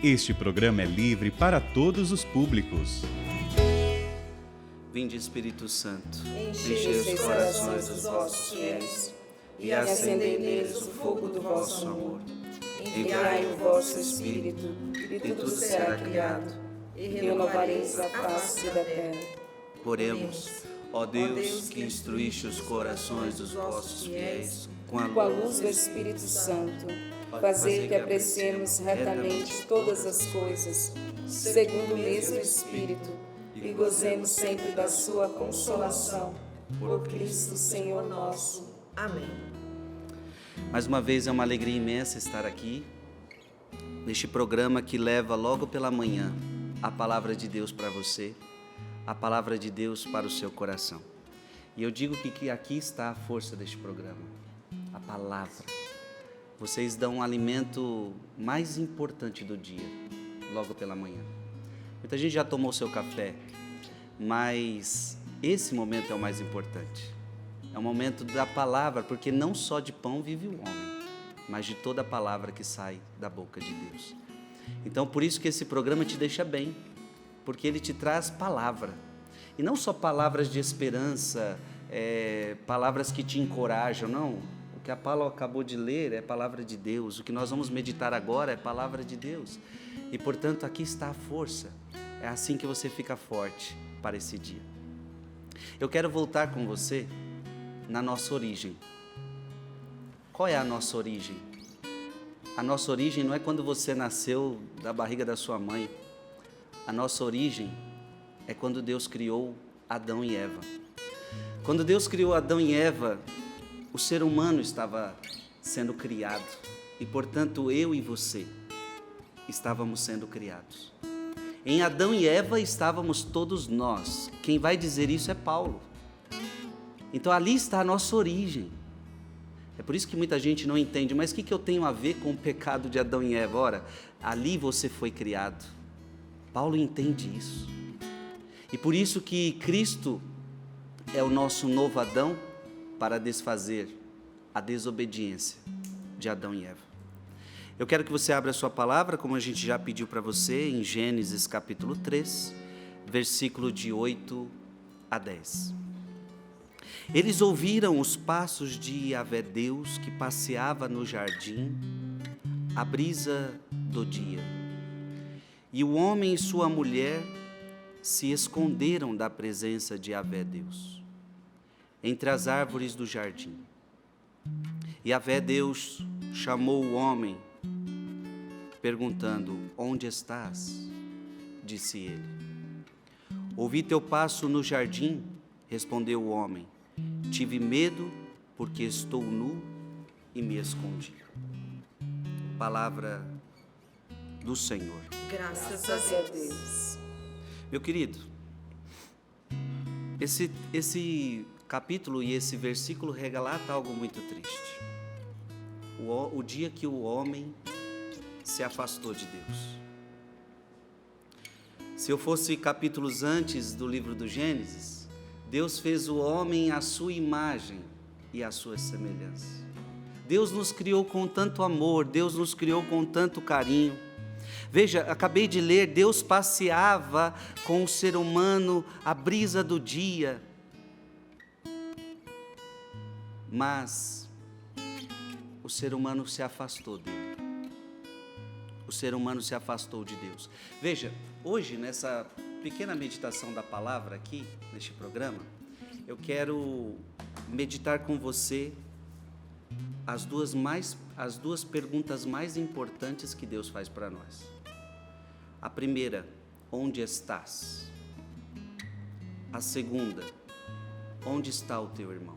Este programa é livre para todos os públicos. Vinde, Espírito Santo, enchei os corações dos vossos fiéis e acendei neles o fogo do vosso amor. Enviai o vosso Espírito, e tudo será criado, e renovareis a face da terra. Oremos. Ó Deus, que instruíste os corações dos vossos fiéis Com a luz do Espírito Santo, fazer que apreciemos retamente todas as coisas, segundo o mesmo Espírito, e gozemos sempre da sua consolação. Por Cristo Senhor nosso. Amém. Mais uma vez é uma alegria imensa estar aqui, neste programa que leva logo pela manhã a palavra de Deus para você, a palavra de Deus para o seu coração. E eu digo que aqui está a força deste programa, a palavra. Vocês dão o alimento mais importante do dia, logo pela manhã. Muita gente já tomou seu café, mas esse momento é o mais importante. É o momento da palavra, porque não só de pão vive o homem, mas de toda a palavra que sai da boca de Deus. Então, por isso que esse programa te deixa bem, porque ele te traz palavra. E não só palavras de esperança, palavras que te encorajam, não. O que a Paula acabou de ler é palavra de Deus. O que nós vamos meditar agora é palavra de Deus. E, portanto, aqui está a força. É assim que você fica forte para esse dia. Eu quero voltar com você na nossa origem. Qual é a nossa origem? A nossa origem não é quando você nasceu da barriga da sua mãe. A nossa origem é quando Deus criou Adão e Eva. Quando Deus criou Adão e Eva, o ser humano estava sendo criado. E, portanto, eu e você estávamos sendo criados. Em Adão e Eva estávamos todos nós. Quem vai dizer isso é Paulo. Então ali está a nossa origem. É por isso que muita gente não entende, mas o que eu tenho a ver com o pecado de Adão e Eva? Ora, ali você foi criado. Paulo entende isso. E por isso que Cristo é o nosso novo Adão para desfazer a desobediência de Adão e Eva. Eu quero que você abra a sua palavra, como a gente já pediu para você, em Gênesis capítulo 3, versículo de 8 a 10. Eles ouviram os passos de Yahvé Deus que passeava no jardim, à brisa do dia. E o homem e sua mulher se esconderam da presença de Yahvé Deus, entre as árvores do jardim. E Yahvé Deus chamou o homem, perguntando: onde estás? Disse ele. Ouvi teu passo no jardim, respondeu o homem. Tive medo porque estou nu e me escondi. Palavra do Senhor. Graças a Deus. Meu querido, esse capítulo e esse versículo relata algo muito triste. O dia que o homem se afastou de Deus. Se eu fosse capítulos antes do livro do Gênesis, Deus fez o homem à sua imagem e à sua semelhança. Deus nos criou com tanto amor, Deus nos criou com tanto carinho. Veja, acabei de ler, Deus passeava com o ser humano à brisa do dia. Mas o ser humano se afastou dele. O ser humano se afastou de Deus. Veja, hoje nessa pequena meditação da palavra aqui, neste programa, eu quero meditar com você as duas perguntas mais importantes que Deus faz para nós. A primeira, onde estás? A segunda, onde está o teu irmão?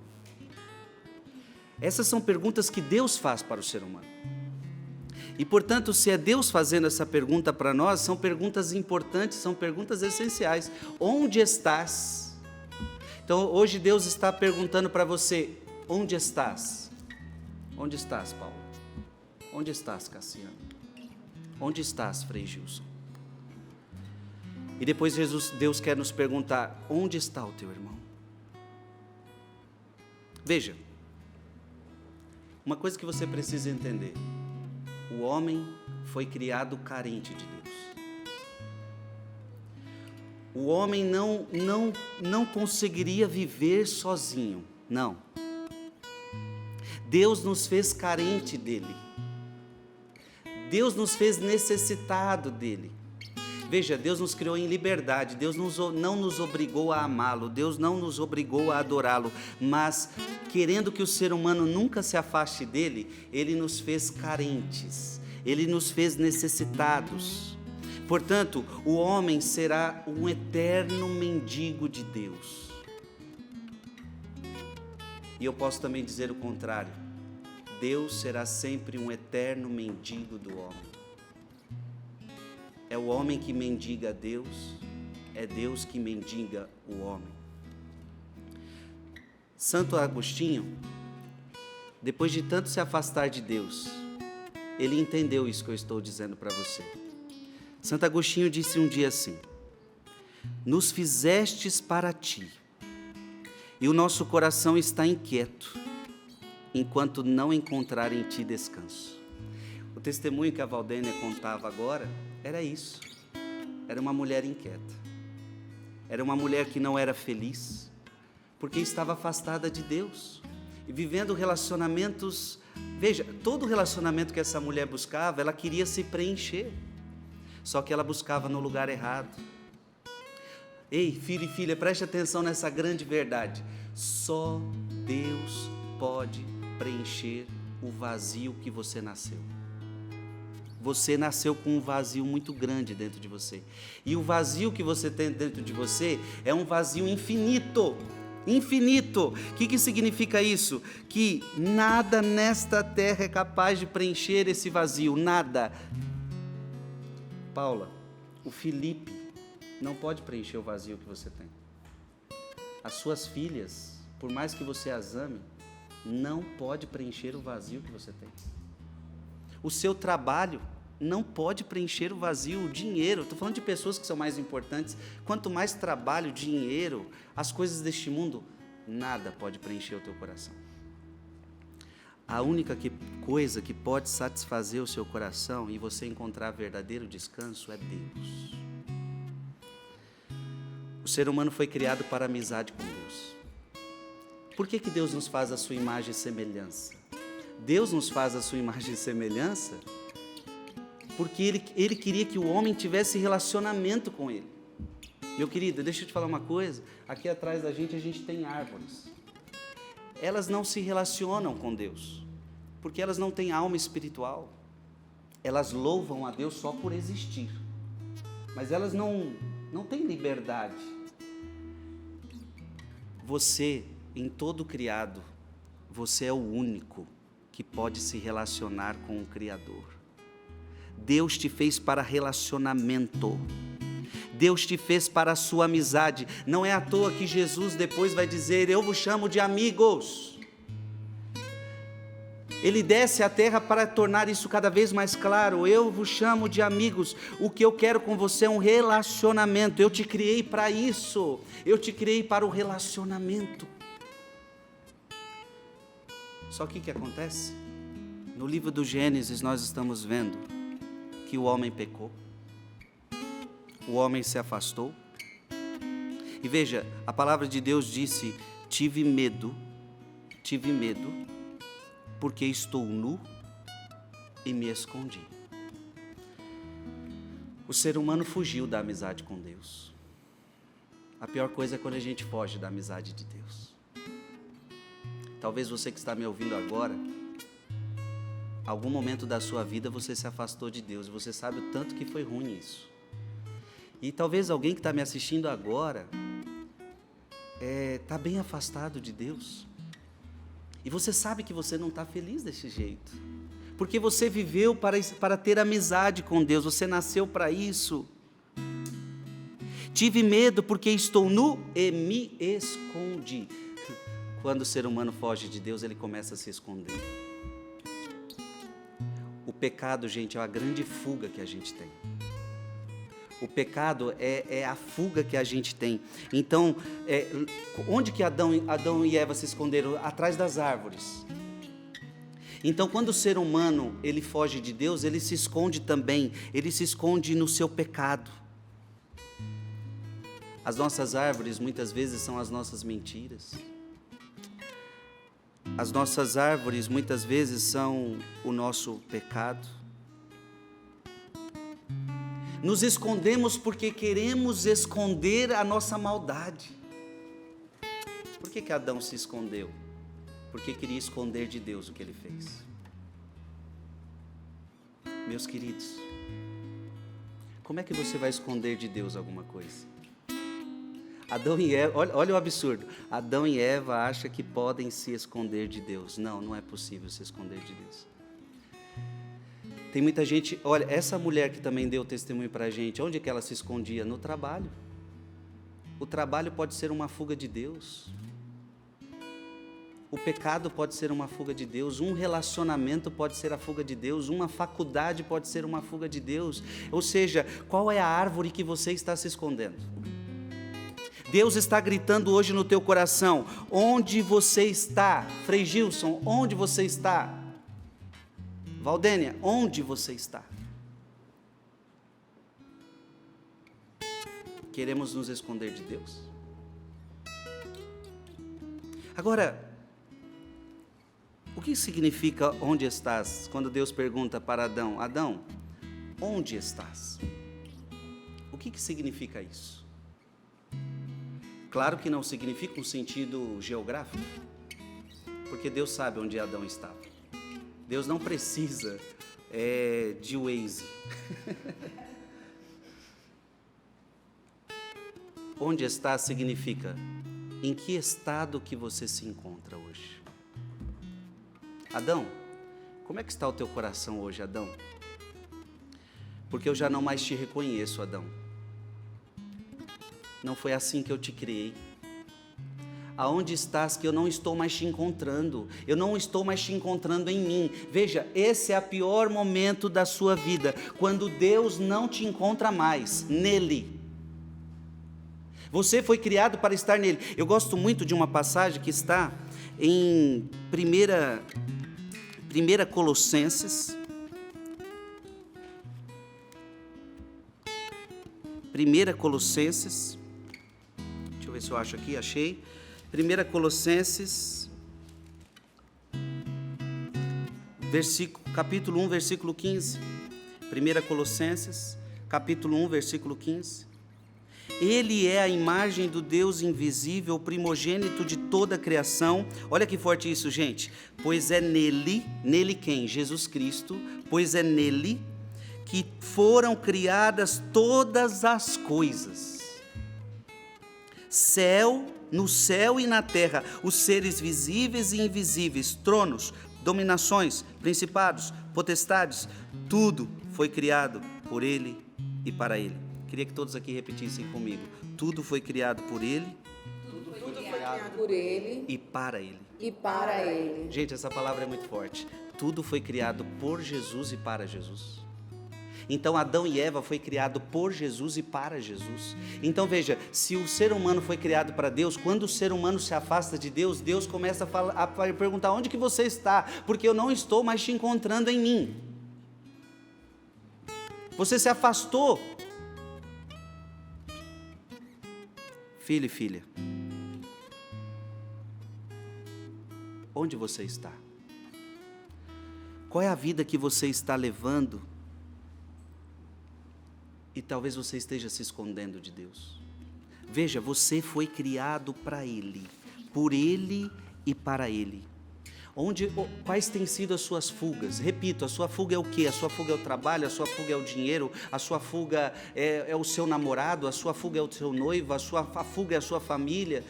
Essas são perguntas que Deus faz para o ser humano. E, portanto, se é Deus fazendo essa pergunta para nós, são perguntas importantes, são perguntas essenciais. Onde estás? Então, hoje Deus está perguntando para você, onde estás? Onde estás, Paulo? Onde estás, Cassiano? Onde estás, Frei Gilson? E depois Deus quer nos perguntar, onde está o teu irmão? Veja, uma coisa que você precisa entender. O homem foi criado carente de Deus. o homem não conseguiria viver sozinho, não. Deus nos fez carente dele. Deus nos fez necessitado dele. Veja, Deus nos criou em liberdade, Deus não nos obrigou a amá-lo, Deus não nos obrigou a adorá-lo, mas querendo que o ser humano nunca se afaste dele, ele nos fez carentes, ele nos fez necessitados. Portanto, o homem será um eterno mendigo de Deus. E eu posso também dizer o contrário: Deus será sempre um eterno mendigo do homem. É o homem que mendiga a Deus, é Deus que mendiga o homem. Santo Agostinho, depois de tanto se afastar de Deus, ele entendeu isso que eu estou dizendo para você. Santo Agostinho disse um dia assim: nos fizestes para ti, e o nosso coração está inquieto, enquanto não encontrar em ti descanso. O testemunho que a Valdênia contava agora era isso. Era uma mulher inquieta. Era uma mulher que não era feliz, porque estava afastada de Deus e vivendo relacionamentos. Veja, todo relacionamento que essa mulher buscava, ela queria se preencher, só que ela buscava no lugar errado. Ei, filho e filha, preste atenção nessa grande verdade: só Deus pode preencher o vazio que você nasceu. Você nasceu com um vazio muito grande dentro de você. E o vazio que você tem dentro de você é um vazio infinito. Infinito. O que significa isso? Que nada nesta terra é capaz de preencher esse vazio. Nada. Paula, o Felipe não pode preencher o vazio que você tem. As suas filhas, por mais que você as ame, não pode preencher o vazio que você tem. O seu trabalho não pode preencher o vazio. O dinheiro, estou falando de pessoas que são mais importantes. Quanto mais trabalho, dinheiro, as coisas deste mundo, nada pode preencher o teu coração. A única coisa que pode satisfazer o seu coração e você encontrar verdadeiro descanso é Deus. O ser humano foi criado para a amizade com Deus. Por que Deus nos faz a sua imagem e semelhança? Deus nos faz a sua imagem e semelhança porque Ele queria que o homem tivesse relacionamento com Ele. Meu querido, deixa eu te falar uma coisa. Aqui atrás da gente a gente tem árvores. Elas não se relacionam com Deus, porque elas não têm alma espiritual. Elas louvam a Deus só por existir, mas elas não têm liberdade. Você, em todo criado, você é o único que pode se relacionar com o Criador. Deus te fez para relacionamento. Deus te fez para a sua amizade. Não é à toa que Jesus depois vai dizer: eu vos chamo de amigos. Ele desce à terra para tornar isso cada vez mais claro. Eu vos chamo de amigos. O que eu quero com você é um relacionamento. Eu te criei para isso. Eu te criei para o relacionamento. Só que o que acontece? No livro do Gênesis nós estamos vendo que o homem pecou. O homem se afastou. E veja, a palavra de Deus disse: tive medo, porque estou nu e me escondi. O ser humano fugiu da amizade com Deus. A pior coisa é quando a gente foge da amizade de Deus. Talvez você que está me ouvindo agora, algum momento da sua vida você se afastou de Deus, e você sabe o tanto que foi ruim isso. E talvez alguém que está me assistindo agora está bem afastado de Deus. E você sabe que você não está feliz desse jeito, porque você viveu para ter amizade com Deus, você nasceu para isso. Tive medo porque estou nu e me escondi. Quando o ser humano foge de Deus, ele começa a se esconder. O pecado, gente, é a grande fuga que a gente tem. O pecado é a fuga que a gente tem. Então, onde que Adão e Eva se esconderam? Atrás das árvores. Então, quando o ser humano ele foge de Deus, ele se esconde também. Ele se esconde no seu pecado. As nossas árvores muitas vezes são as nossas mentiras. As nossas árvores muitas vezes são o nosso pecado. Nos escondemos porque queremos esconder a nossa maldade. Por que Adão se escondeu? Porque queria esconder de Deus o que ele fez. Meus queridos, como é que você vai esconder de Deus alguma coisa? Adão e Eva, olha o absurdo. Adão e Eva acham que podem se esconder de Deus. Não, não é possível se esconder de Deus. Tem muita gente, olha, essa mulher que também deu testemunho para a gente, onde que ela se escondia? No trabalho. O trabalho pode ser uma fuga de Deus. O pecado pode ser uma fuga de Deus, um relacionamento pode ser a fuga de Deus, uma faculdade pode ser uma fuga de Deus. Ou seja, qual é a árvore que você está se escondendo? Deus está gritando hoje no teu coração, onde você está? Frei Gilson, onde você está? Valdênia, onde você está? Queremos nos esconder de Deus. Agora, o que significa onde estás? Quando Deus pergunta para Adão, Adão, onde estás? O que significa isso? Claro que não significa um sentido geográfico, porque Deus sabe onde Adão estava. Deus não precisa de Waze. Onde está significa em que estado que você se encontra hoje. Adão, como é que está o teu coração hoje, Adão? Porque eu já não mais te reconheço, Adão. Não foi assim que eu te criei. Aonde estás que eu não estou mais te encontrando? Eu não estou mais te encontrando em mim. Veja, esse é o pior momento da sua vida, quando Deus não te encontra mais nele. Você foi criado para estar nele. Eu gosto muito de uma passagem que está em 1 Colossenses. 1 Colossenses. Deixa eu ver se eu acho aqui, achei. 1 Colossenses, capítulo 1, versículo 15. 1 Colossenses, capítulo 1, versículo 15. Ele é a imagem do Deus invisível, o primogênito de toda a criação. Olha que forte isso, gente. Pois é nele quem? Jesus Cristo. Pois é nele que foram criadas todas as coisas. No céu e na terra, os seres visíveis e invisíveis, tronos, dominações, principados, potestades, tudo foi criado por Ele e para Ele. Queria que todos aqui repetissem comigo. Tudo foi criado por Ele. Tudo foi criado por Ele e para Ele. E para Ele. Gente, essa palavra é muito forte. Tudo foi criado por Jesus e para Jesus. Então Adão e Eva foi criado por Jesus e para Jesus. Então veja, se o ser humano foi criado para Deus, quando o ser humano se afasta de Deus, Deus começa a perguntar, onde que você está? Porque eu não estou mais te encontrando em mim. Você se afastou. Filho e filha, onde você está? Qual é a vida que você está levando? E talvez você esteja se escondendo de Deus. Veja, você foi criado para Ele, por Ele e para Ele. Quais têm sido as suas fugas? Repito, a sua fuga é o quê? A sua fuga é o trabalho, a sua fuga é o dinheiro, a sua fuga é o seu namorado, a sua fuga é o seu noivo, a fuga é a sua família.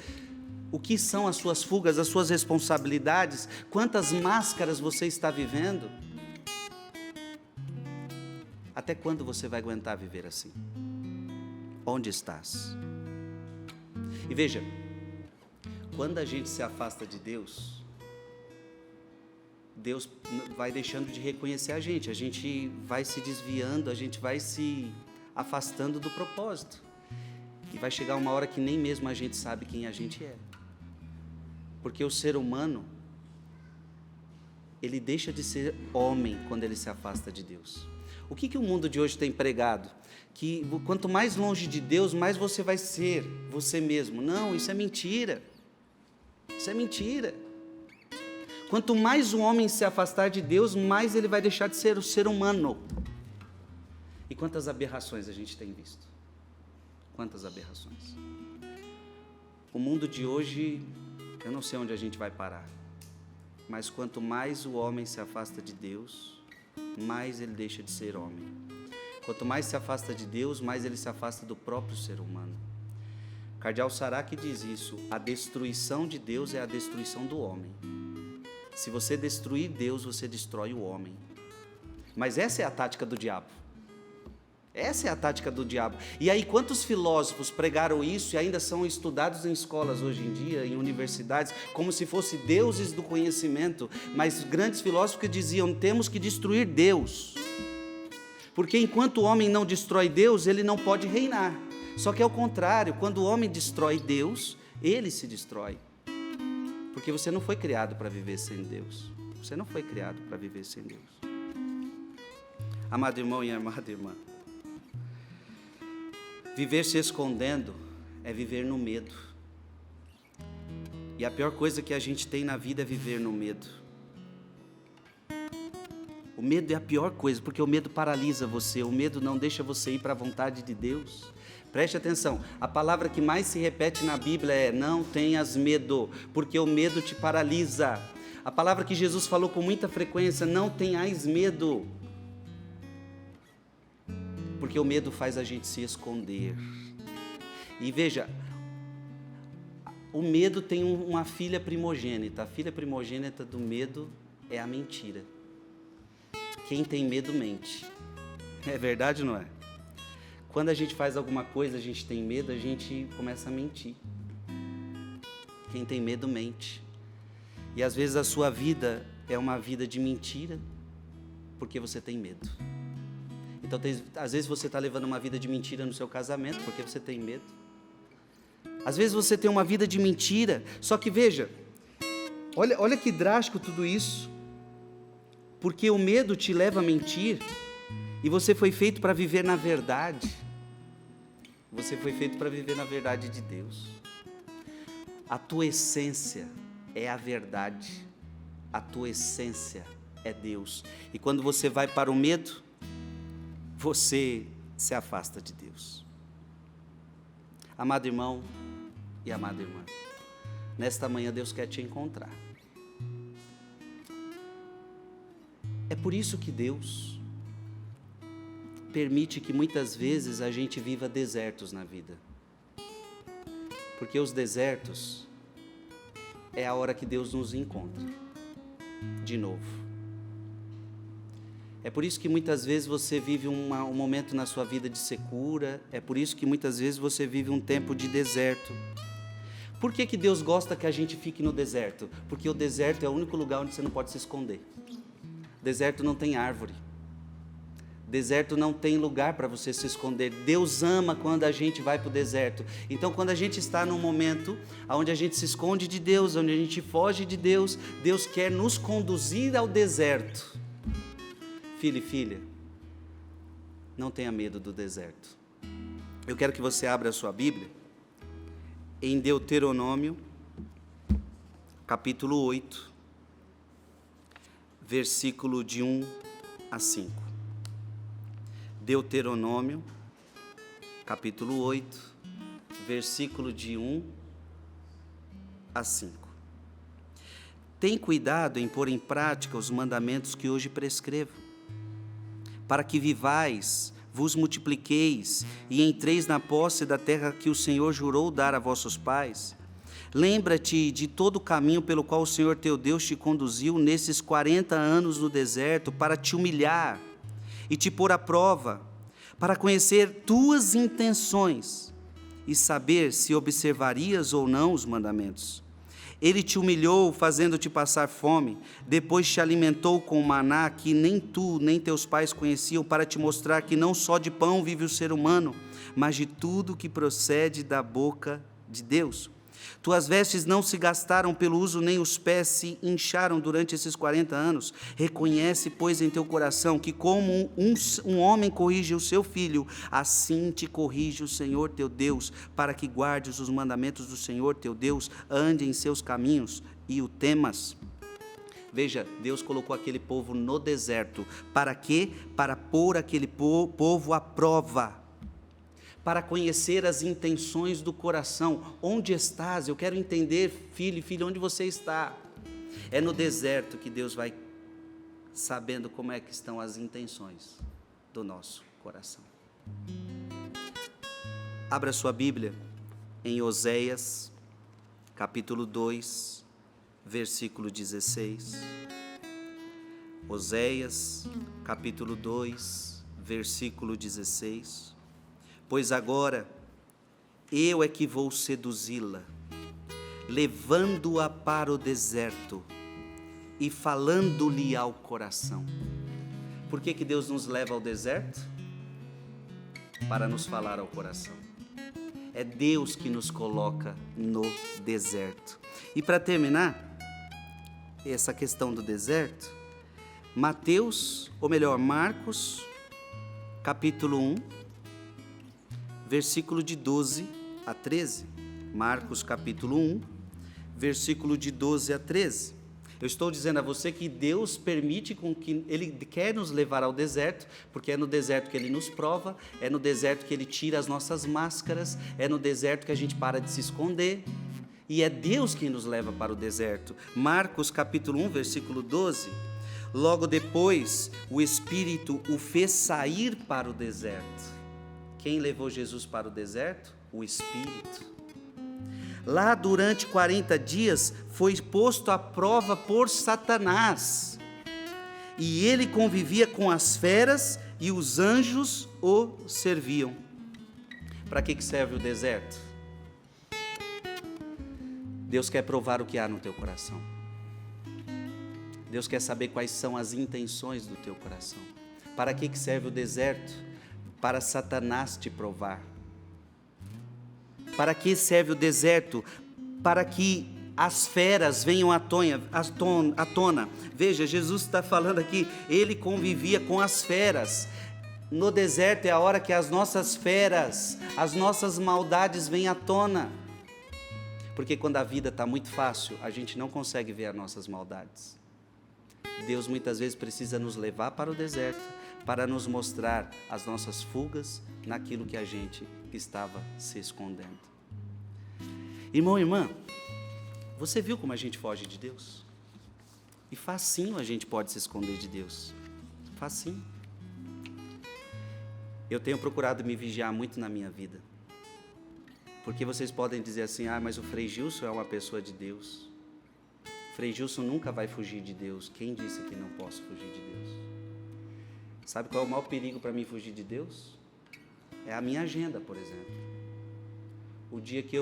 O que são as suas fugas, as suas responsabilidades? Quantas máscaras você está vivendo? Até quando você vai aguentar viver assim? Onde estás? E veja, quando a gente se afasta de Deus, Deus vai deixando de reconhecer a gente vai se desviando, a gente vai se afastando do propósito. E vai chegar uma hora que nem mesmo a gente sabe quem a gente é. Porque o ser humano, ele deixa de ser homem quando ele se afasta de Deus. O que o mundo de hoje tem pregado? Que quanto mais longe de Deus, mais você vai ser você mesmo. Não, isso é mentira. Isso é mentira. Quanto mais o homem se afastar de Deus, mais ele vai deixar de ser o ser humano. E quantas aberrações a gente tem visto? Quantas aberrações? O mundo de hoje, eu não sei onde a gente vai parar. Mas quanto mais o homem se afasta de Deus, mais ele deixa de ser homem. Quanto mais se afasta de Deus, mais ele se afasta do próprio ser humano. Cardeal Sará diz isso: a destruição de Deus é a destruição do homem. Se você destruir Deus, você destrói o homem. Mas essa é a tática do diabo. Essa é a tática do diabo. E aí, quantos filósofos pregaram isso e ainda são estudados em escolas hoje em dia, em universidades, como se fossem deuses do conhecimento, mas grandes filósofos que diziam: temos que destruir Deus. Porque enquanto o homem não destrói Deus, ele não pode reinar. Só que é o contrário, quando o homem destrói Deus, ele se destrói. Porque você não foi criado para viver sem Deus. Você não foi criado para viver sem Deus. Amado irmão e amada irmã, viver se escondendo é viver no medo. E a pior coisa que a gente tem na vida é viver no medo. O medo é a pior coisa, porque o medo paralisa você, o medo não deixa você ir para a vontade de Deus. Preste atenção, a palavra que mais se repete na Bíblia é: não tenhas medo, porque o medo te paralisa. A palavra que Jesus falou com muita frequência: não tenhais medo, porque o medo faz a gente se esconder. E veja, o medo tem uma filha primogênita. A filha primogênita do medo é a mentira. Quem tem medo mente. É verdade ou não é? Quando a gente faz alguma coisa, a gente tem medo, a gente começa a mentir. Quem tem medo mente. E às vezes a sua vida é uma vida de mentira, porque você tem medo. Então, às vezes você está levando uma vida de mentira no seu casamento, porque você tem medo. Às vezes você tem uma vida de mentira, só que veja, olha que drástico tudo isso. Porque o medo te leva a mentir, e você foi feito para viver na verdade. Você foi feito para viver na verdade de Deus. A tua essência é a verdade. A tua essência é Deus. E quando você vai para o medo, você se afasta de Deus. Amado irmão e amada irmã, nesta manhã Deus quer te encontrar. É por isso que Deus permite que muitas vezes a gente viva desertos na vida. Porque os desertos é a hora que Deus nos encontra de novo. É por isso que muitas vezes você vive um momento na sua vida de secura. É por isso que muitas vezes você vive um tempo de deserto. Por que Deus gosta que a gente fique no deserto? Porque o deserto é o único lugar onde você não pode se esconder. Deserto não tem árvore. Deserto não tem lugar para você se esconder. Deus ama quando a gente vai para o deserto. Então, quando a gente está num momento onde a gente se esconde de Deus, onde a gente foge de Deus, Deus quer nos conduzir ao deserto. Filho e filha, não tenha medo do deserto. Eu quero que você abra a sua Bíblia em Deuteronômio, capítulo 8, versículo de 1 a 5. Deuteronômio, capítulo 8, versículo de 1 a 5. Tem cuidado em pôr em prática os mandamentos que hoje prescrevo, para que vivais, vos multipliqueis e entreis na posse da terra que o Senhor jurou dar a vossos pais. Lembra-te de todo o caminho pelo qual o Senhor teu Deus te conduziu nesses 40 anos no deserto, para te humilhar e te pôr à prova, para conhecer tuas intenções e saber se observarias ou não os mandamentos. Ele te humilhou, fazendo-te passar fome, depois te alimentou com maná que nem tu, nem teus pais conheciam, para te mostrar que não só de pão vive o ser humano, mas de tudo que procede da boca de Deus. Tuas vestes não se gastaram pelo uso, nem os pés se incharam durante esses 40 anos. Reconhece, pois, em teu coração que como um homem corrige o seu filho, assim te corrige o Senhor teu Deus, para que guardes os mandamentos do Senhor teu Deus, ande em seus caminhos e o temas. Veja, Deus colocou aquele povo no deserto. Para quê? Para pôr aquele povo à prova. Para conhecer as intenções do coração. Onde estás? Eu quero entender, filho e filha, onde você está. É no deserto que Deus vai sabendo como é que estão as intenções do nosso coração. Abra sua Bíblia em Oséias, capítulo 2, versículo 16. Oséias, capítulo 2, versículo 16. Pois agora eu é que vou seduzi-la, levando-a para o deserto e falando-lhe ao coração. Por que Deus nos leva ao deserto? Para nos falar ao coração. É Deus que nos coloca no deserto. E para terminar essa questão do deserto, Marcos, capítulo 1, versículo de 12 a 13. Marcos capítulo 1, versículo de 12 a 13. Eu estou dizendo a você que Deus permite com que Ele quer nos levar ao deserto, porque é no deserto que Ele nos prova, é no deserto que Ele tira as nossas máscaras, é no deserto que a gente para de se esconder, e é Deus quem nos leva para o deserto. Marcos capítulo 1, versículo 12. Logo depois, o Espírito o fez sair para o deserto. Quem levou Jesus para o deserto? O Espírito. Lá durante 40 dias foi posto à prova por Satanás. E ele convivia com as feras e os anjos o serviam. Para que serve o deserto? Deus quer provar o que há no teu coração. Deus quer saber quais são as intenções do teu coração. Para que serve o deserto? Para Satanás te provar. Para que serve o deserto? Para que as feras venham à tona. Veja, Jesus está falando aqui, ele convivia com as feras. No deserto é a hora que as nossas feras, as nossas maldades vêm à tona. Porque quando a vida está muito fácil, a gente não consegue ver as nossas maldades. Deus muitas vezes precisa nos levar para o deserto, para nos mostrar as nossas fugas naquilo que a gente estava se escondendo. Irmão e irmã, você viu como a gente foge de Deus? E facinho a gente pode se esconder de Deus. Facinho. Eu tenho procurado me vigiar muito na minha vida. Porque vocês podem dizer assim, mas o Frei Gilson é uma pessoa de Deus. Frei Gilson nunca vai fugir de Deus. Quem disse que não posso fugir de Deus? Sabe qual é o maior perigo para mim fugir de Deus? É a minha agenda, por exemplo. Do dia que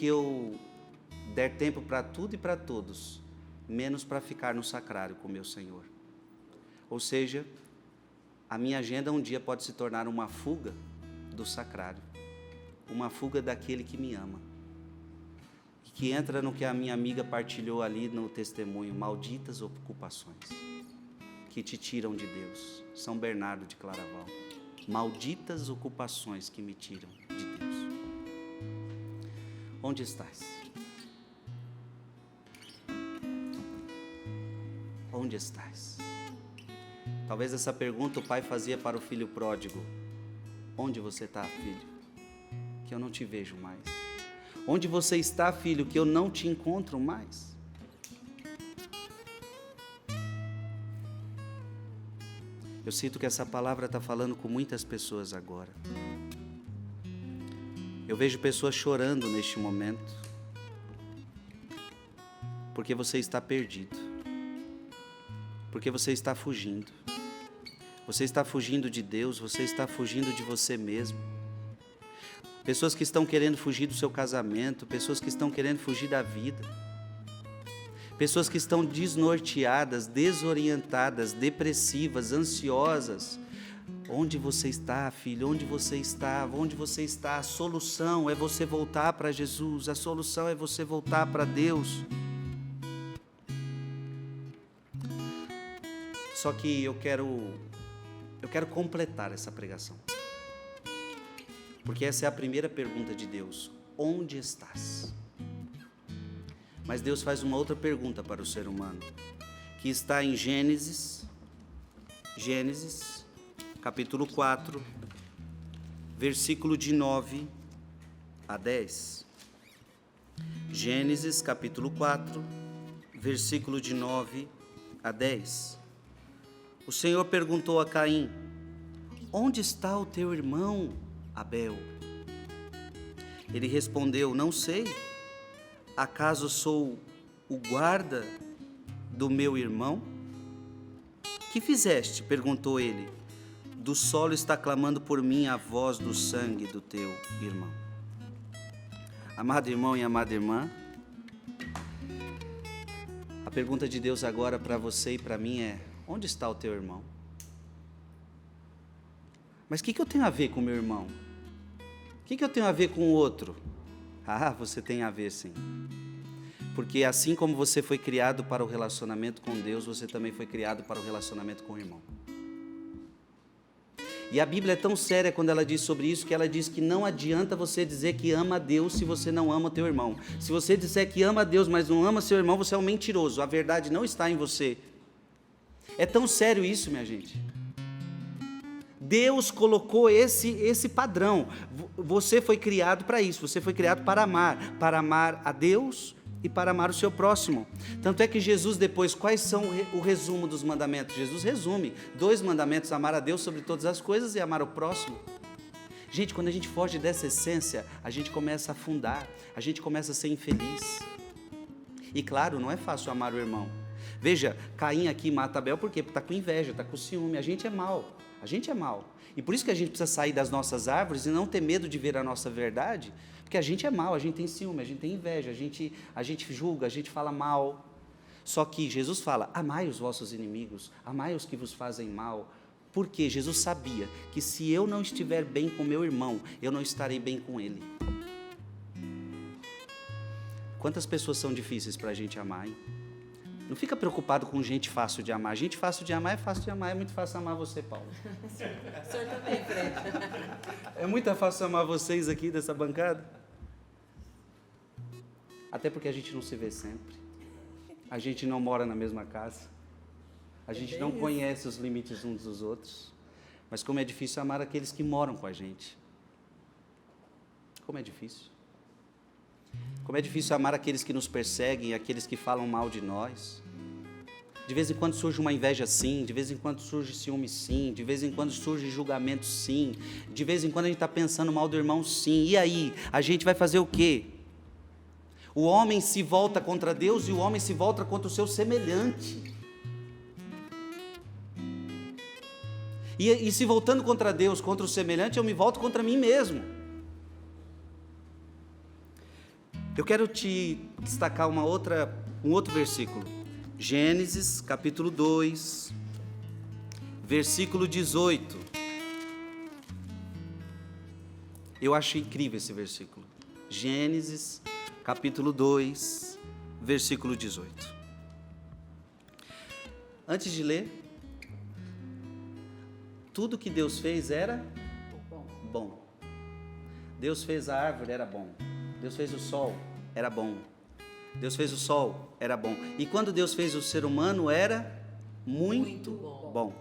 eu der tempo para tudo e para todos, menos para ficar no sacrário com meu Senhor. Ou seja, a minha agenda um dia pode se tornar uma fuga do sacrário, uma fuga daquele que me ama, e que entra no que a minha amiga partilhou ali no testemunho, malditas ocupações que te tiram de Deus. São Bernardo de Claraval. Malditas ocupações que me tiram de Deus. Onde estás? Onde estás? Talvez essa pergunta o pai fazia para o filho pródigo. Onde você está, filho? Que eu não te vejo mais. Onde você está, filho? Que eu não te encontro mais. Eu sinto que essa palavra está falando com muitas pessoas agora. Eu vejo pessoas chorando neste momento, porque você está perdido, porque você está fugindo. Você está fugindo de Deus, você está fugindo de você mesmo. Pessoas que estão querendo fugir do seu casamento, pessoas que estão querendo fugir da vida. Pessoas que estão desnorteadas, desorientadas, depressivas, ansiosas, Onde você está, filho? Onde você estava? Onde você está? A solução é você voltar para Jesus. A solução é você voltar para Deus. Só que eu quero completar essa pregação. Porque essa é a primeira pergunta de Deus. Onde estás? Mas Deus faz uma outra pergunta para o ser humano, que está em Gênesis, capítulo 4, versículo de 9 a 10. Gênesis, capítulo 4, versículo de 9 a 10. O Senhor perguntou a Caim: onde está o teu irmão Abel? Ele respondeu: não sei. Acaso sou o guarda do meu irmão? Que fizeste? Perguntou ele. Do solo está clamando por mim a voz do sangue do teu irmão. Amado irmão e amada irmã, a pergunta de Deus agora para você e para mim é: onde está o teu irmão? Mas o que eu tenho a ver com o meu irmão? O que eu tenho a ver com o outro? Ah, você tem a ver sim. Porque assim como você foi criado para o relacionamento com Deus, você também foi criado para o relacionamento com o irmão. E a Bíblia é tão séria quando ela diz sobre isso, que ela diz que não adianta você dizer que ama a Deus se você não ama o teu irmão. Se você disser que ama a Deus, mas não ama seu irmão, você é um mentiroso. A verdade não está em você. É tão sério isso, minha gente. Deus colocou esse padrão. Você foi criado para isso, você foi criado para amar a Deus e para amar o seu próximo. Tanto é que Jesus depois, quais são o resumo dos mandamentos? Jesus resume 2 mandamentos: amar a Deus sobre todas as coisas e amar o próximo. Gente, quando a gente foge dessa essência, a gente começa a afundar, a gente começa a ser infeliz. E claro, não é fácil amar o irmão. Veja, Caim aqui mata Abel porque está com inveja, está com ciúme. A gente é mau. A gente é mau. E por isso que a gente precisa sair das nossas árvores e não ter medo de ver a nossa verdade, porque a gente é mau, a gente tem ciúme, a gente tem inveja, a gente julga, a gente fala mal. Só que Jesus fala: amai os vossos inimigos, amai os que vos fazem mal. Porque Jesus sabia que se eu não estiver bem com meu irmão, eu não estarei bem com ele. Quantas pessoas são difíceis para a gente amar, hein? Não fica preocupado com gente fácil de amar. Gente fácil de amar é fácil de amar. É muito fácil amar você, Paulo. O senhor também, Fred. É muito fácil amar vocês aqui dessa bancada. Até porque a gente não se vê sempre. A gente não mora na mesma casa. A gente não conhece os limites uns dos outros. Mas como é difícil amar aqueles que moram com a gente. Como é difícil. Como é difícil amar aqueles que nos perseguem, aqueles que falam mal de nós. De vez em quando surge uma inveja sim, de vez em quando surge ciúme sim, de vez em quando surge julgamento sim, de vez em quando a gente está pensando mal do irmão sim. E aí, a gente vai fazer o quê? O homem se volta contra Deus e o homem se volta contra o seu semelhante. E se voltando contra Deus, contra o semelhante, eu me volto contra mim mesmo. Eu quero te destacar um outro versículo. Gênesis, capítulo 2, versículo 18. Eu acho incrível esse versículo. Gênesis, capítulo 2, versículo 18. Antes de ler, tudo que Deus fez era bom. Deus fez a árvore, era bom. Deus fez o sol, era bom. Deus fez o sol, era bom. E quando Deus fez o ser humano, era muito bom.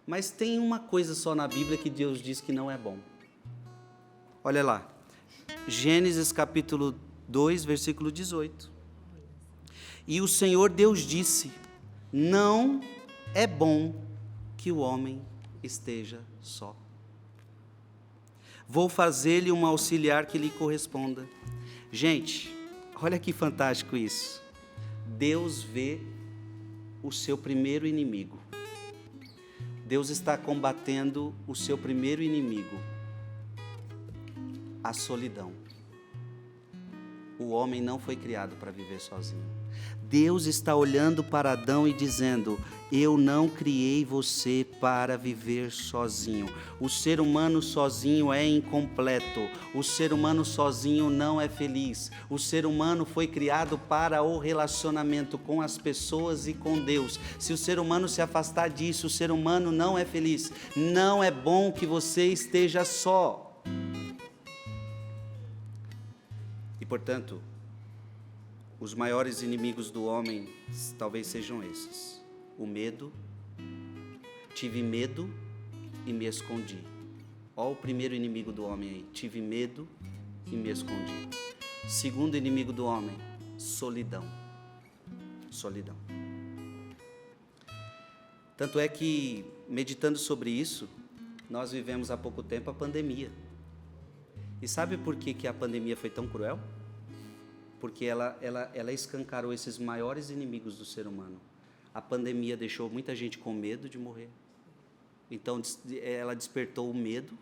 Mas tem uma coisa só na Bíblia que Deus diz que não é bom. Olha lá. Gênesis capítulo 2, versículo 18. E o Senhor Deus disse: não é bom que o homem esteja só. Vou fazer-lhe uma auxiliar que lhe corresponda. Gente, olha que fantástico isso. Deus vê o seu primeiro inimigo. Deus está combatendo o seu primeiro inimigo, a solidão. O homem não foi criado para viver sozinho. Deus está olhando para Adão e dizendo: eu não criei você para viver sozinho. O ser humano sozinho é incompleto. O ser humano sozinho não é feliz. O ser humano foi criado para o relacionamento com as pessoas e com Deus. Se o ser humano se afastar disso, o ser humano não é feliz. Não é bom que você esteja só. E, portanto, os maiores inimigos do homem talvez sejam esses. O medo. Tive medo e me escondi. Olha o primeiro inimigo do homem aí. Tive medo e me escondi. Segundo inimigo do homem, solidão. Solidão. Tanto é que, meditando sobre isso, nós vivemos há pouco tempo a pandemia. E sabe por que a pandemia foi tão cruel? Porque ela escancarou esses maiores inimigos do ser humano. A pandemia deixou muita gente com medo de morrer. Então, ela despertou o medo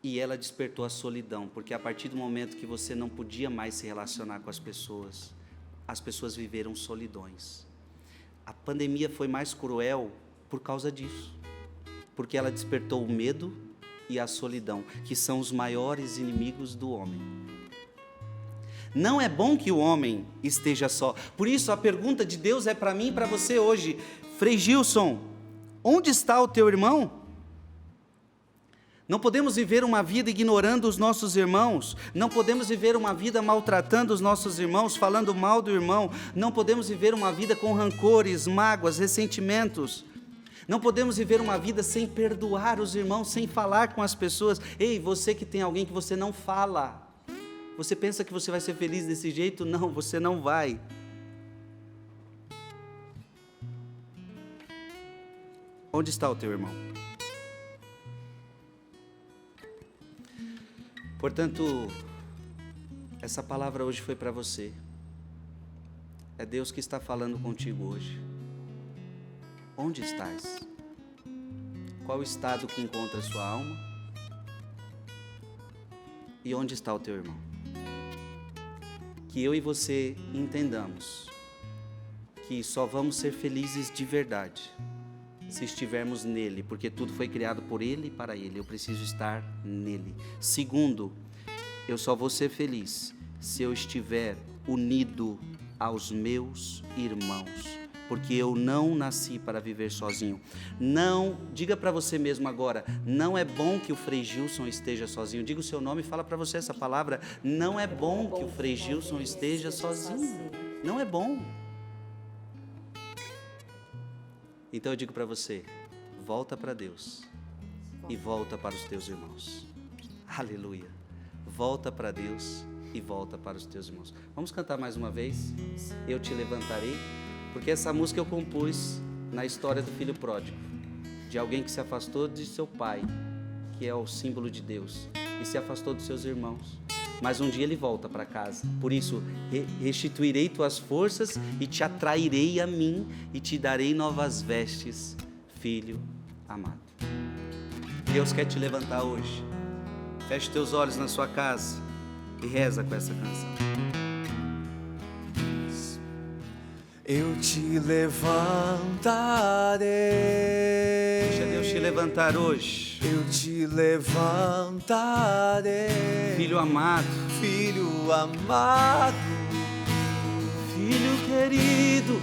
e ela despertou a solidão, porque a partir do momento que você não podia mais se relacionar com as pessoas viveram solidões. A pandemia foi mais cruel por causa disso, porque ela despertou o medo e a solidão, que são os maiores inimigos do homem. Não é bom que o homem esteja só. Por isso, a pergunta de Deus é para mim e para você hoje: Frei Gilson, onde está o teu irmão? Não podemos viver uma vida ignorando os nossos irmãos. Não podemos viver uma vida maltratando os nossos irmãos, falando mal do irmão. Não podemos viver uma vida com rancores, mágoas, ressentimentos. Não podemos viver uma vida sem perdoar os irmãos, sem falar com as pessoas. Ei, você que tem alguém que você não fala. Você pensa que você vai ser feliz desse jeito? Não, você não vai. Onde está o teu irmão? Portanto, essa palavra hoje foi para você. É Deus que está falando contigo hoje. Onde estás? Qual o estado que encontra a sua alma? E onde está o teu irmão? Que eu e você entendamos que só vamos ser felizes de verdade se estivermos nele, porque tudo foi criado por ele e para ele. Eu preciso estar nele. Segundo, eu só vou ser feliz se eu estiver unido aos meus irmãos, porque eu não nasci para viver sozinho. Não, diga para você mesmo agora: não é bom que o Frei Gilson esteja sozinho. Diga o seu nome e fala para você essa palavra: não é bom que o Frei Gilson esteja sozinho. Não é bom. Então eu digo para você: volta para Deus e volta para os teus irmãos. Aleluia. Volta para Deus e volta para os teus irmãos. Vamos cantar mais uma vez? Eu te levantarei. Porque essa música eu compus na história do filho pródigo, de alguém que se afastou de seu pai, que é o símbolo de Deus, e se afastou dos seus irmãos. Mas um dia ele volta para casa. Por isso, restituirei tuas forças e te atrairei a mim e te darei novas vestes, filho amado. Deus quer te levantar hoje. Feche teus olhos na sua casa e reza com essa canção. Eu te levantarei. Deixa Deus te levantar hoje. Eu te levantarei. Filho amado. Filho amado. Filho querido.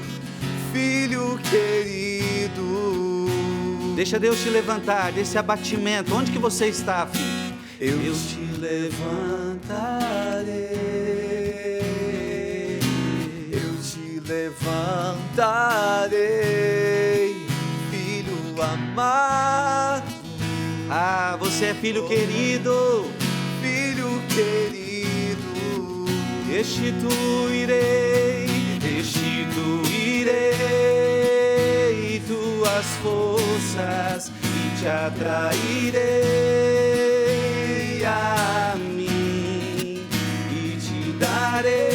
Filho querido. Deixa Deus te levantar desse abatimento. Onde que você está, filho? Eu te levantarei. Levantarei, filho amado. Ah, você é filho querido. Filho querido. Restituirei tuas forças e te atrairei a mim e te darei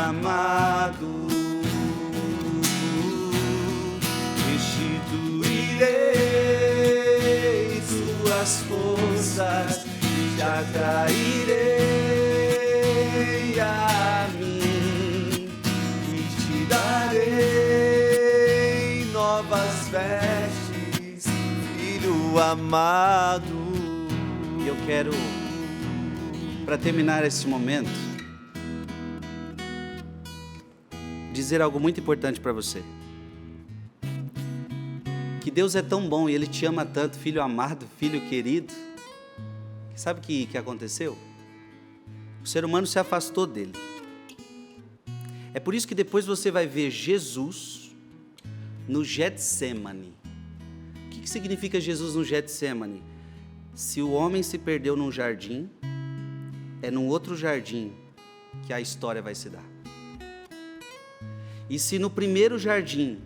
amado. Restituirei tuas forças e te trairei a mim e te darei novas vestes, filho amado. E eu quero, para terminar esse momento, dizer algo muito importante para você. Que Deus é tão bom e Ele te ama tanto, filho amado, filho querido. Sabe o que aconteceu? O ser humano se afastou dele. É por isso que depois você vai ver Jesus no Getsemane. O que significa Jesus no Getsemane? Se o homem se perdeu num jardim, é num outro jardim que a história vai se dar. E se no primeiro jardim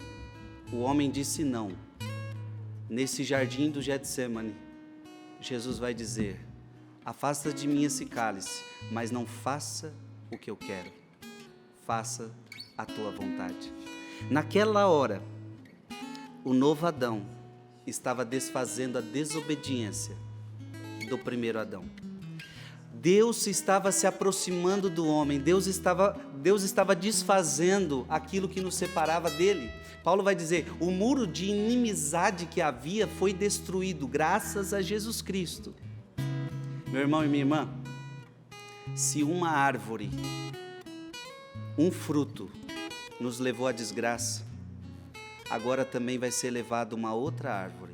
o homem disse não, nesse jardim do Getsemane, Jesus vai dizer: afasta de mim esse cálice, mas não faça o que eu quero, faça a tua vontade. Naquela hora, o novo Adão estava desfazendo a desobediência do primeiro Adão. Deus estava se aproximando do homem, Deus estava desfazendo aquilo que nos separava dele. Paulo vai dizer: o muro de inimizade que havia foi destruído graças a Jesus Cristo. Meu irmão e minha irmã, se uma árvore, um fruto, nos levou à desgraça, agora também vai ser levado uma outra árvore,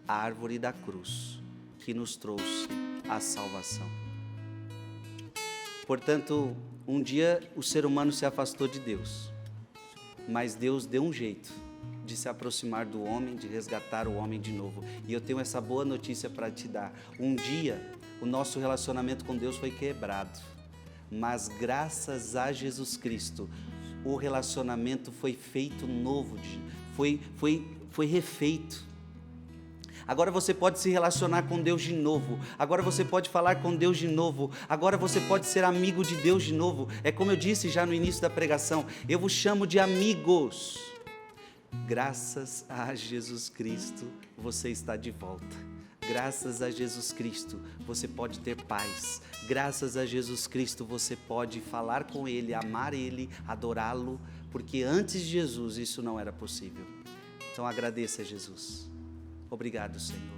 a árvore da cruz, que nos trouxe a salvação. Portanto, um dia o ser humano se afastou de Deus, mas Deus deu um jeito de se aproximar do homem, de resgatar o homem de novo. E eu tenho essa boa notícia para te dar. Um dia, o nosso relacionamento com Deus foi quebrado, mas graças a Jesus Cristo, o relacionamento foi feito novo, foi refeito. Agora você pode se relacionar com Deus de novo. Agora você pode falar com Deus de novo. Agora você pode ser amigo de Deus de novo. É como eu disse já no início da pregação: eu vos chamo de amigos. Graças a Jesus Cristo, você está de volta. Graças a Jesus Cristo, você pode ter paz. Graças a Jesus Cristo, você pode falar com Ele, amar Ele, adorá-lo, porque antes de Jesus isso não era possível. Então agradeça a Jesus. Obrigado, Senhor.